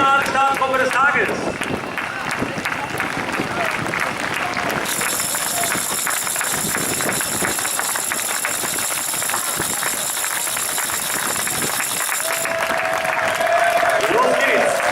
finale Startgruppe des Tages. Los geht's!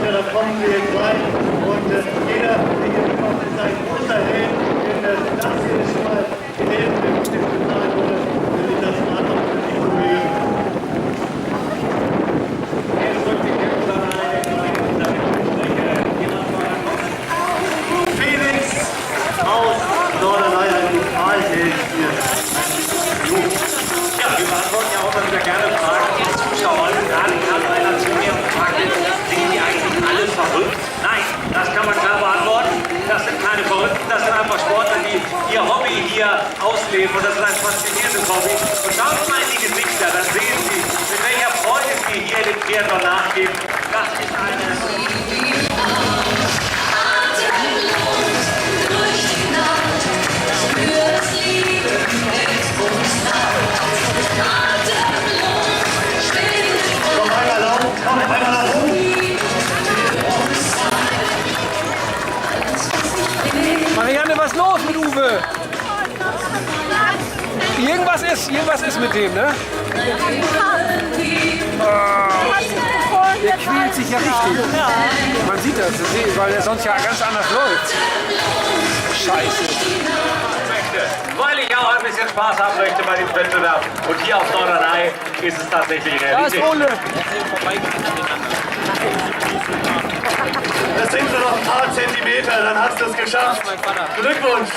Da kommen wir jetzt rein und jeder, der hier gekommen ist, ein großer Held, denn das hier ist schon mal die Hälfte der Geschichte bezahlt wurde, für das Rad und für die Kollegen. Felix aus Norderney, ein Lokalheld hier. Ja, wir beantworten ja auch mal wieder gerne Fragen von Zuschauern. Gerade kam einer zu mir und fragte, sind die eigentlich alle verrückt? Nein, das kann man klar beantworten. Das sind keine Verrückten, das sind einfach Sportler, die ihr Hobby hier ausleben. Und das ist ein faszinierendes Hobby. Und schauen Sie mal in die Gesichter, dann sehen Sie, mit welcher Freude Sie hier dem Triathlon nachgehen. Das ist eine... Marianne, was ist los mit Uwe? Irgendwas ist mit dem, ne? Der quält sich ja richtig. Man sieht das, weil er sonst ja ganz anders läuft. Scheiße. Weil ich auch ein bisschen Spaß haben möchte bei dem Wettbewerb. Und hier auf Norderney ist es tatsächlich Realität. Das sind nur noch ein paar Zentimeter, dann hast du es geschafft. Glückwunsch!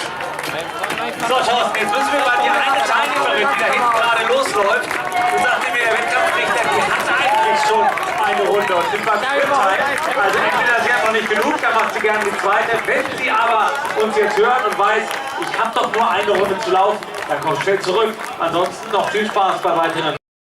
So, Thorsten, jetzt müssen wir mal die eine Teilnehmerin, die da hinten gerade losläuft, und sagte mir der Wettkampfrichter, die hat eigentlich schon eine Runde und sind beim Sprintteil. Also entweder sie hat noch nicht genug, dann macht sie gerne die zweite. Wenn sie aber uns jetzt hört und weiß, ich habe doch nur eine Runde zu laufen, dann kommt schnell zurück. Ansonsten noch viel Spaß bei weiteren.